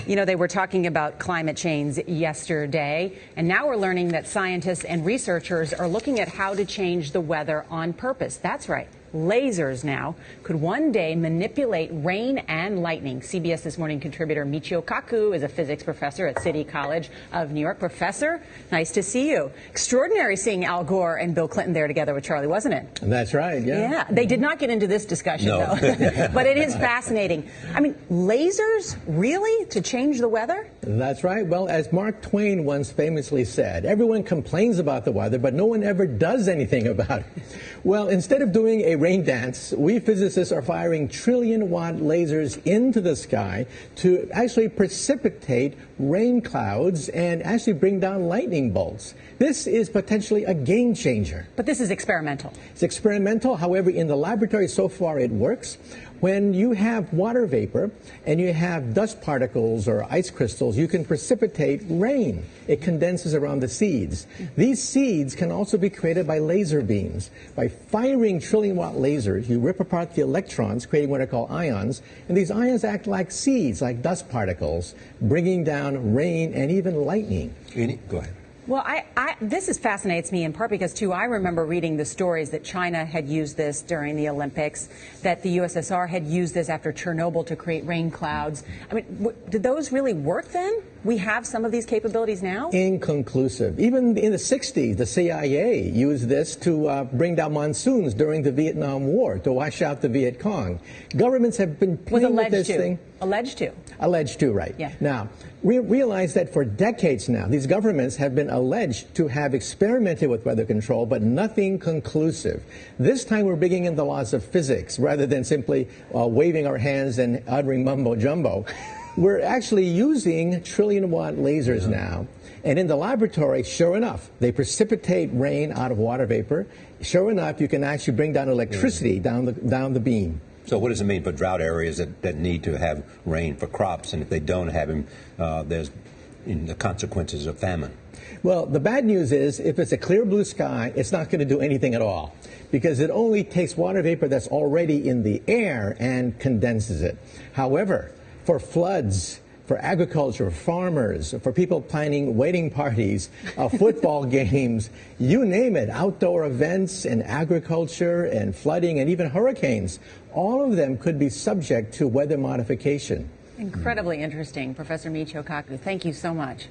You know, they were talking about climate change yesterday, and now we're learning that scientists and researchers are looking at how to change the weather on purpose. That's right. Lasers now could one day manipulate rain and lightning. CBS This Morning contributor Michio Kakku is a physics professor at City College of New York. Professor, nice to see you. Extraordinary seeing Al Gore and Bill Clinton there together with Charlie, wasn't it? That's right, yeah. Yeah, they did not get into this discussion, though. But it is fascinating. I mean, lasers, really, to change the weather? That's right. Well, as Mark Twain once famously said, everyone complains about the weather, but no one ever does anything about it. Well, instead of doing a rain dance, we physicists are firing trillion-watt lasers into the sky to actually precipitate rain clouds and actually bring down lightning bolts. This is potentially a game changer. But this is experimental. It's experimental. However, in the laboratory so far it works. When you have water vapor and you have dust particles or ice crystals, you can precipitate rain. It condenses around the seeds. These seeds can also be created by laser beams. By firing trillion-watt lasers, you rip apart the electrons, creating what are called ions, and these ions act like seeds, like dust particles, bringing down rain and even lightning. Go ahead. Well, this fascinates me in part because, too, I remember reading the stories that China had used this during the Olympics, that the USSR had used this after Chernobyl to create rain clouds. I mean, did those really work then? We have some of these capabilities now? Inconclusive. Even in the 60s, the CIA used this to bring down monsoons during the Vietnam War, to wash out the Viet Cong. Governments have been playing with this thing. Alleged to. Alleged to, right. Yeah. Now, we realize that for decades now, these governments have been alleged to have experimented with weather control, but nothing conclusive. This time we're bringing in the laws of physics rather than simply waving our hands and uttering mumbo-jumbo. We're actually using trillion-watt lasers now. And in the laboratory, sure enough, they precipitate rain out of water vapor. Sure enough, you can actually bring down electricity down the beam. So what does it mean for drought areas that need to have rain for crops, and if they don't have them, there's the consequences of famine? Well, the bad news is if it's a clear blue sky, it's not going to do anything at all because it only takes water vapor that's already in the air and condenses it. However, for floods, for agriculture, farmers, for people planning wedding parties, football games, you name it, outdoor events and agriculture and flooding and even hurricanes, all of them could be subject to weather modification. Incredibly interesting. Professor Michio Kakku, thank you so much.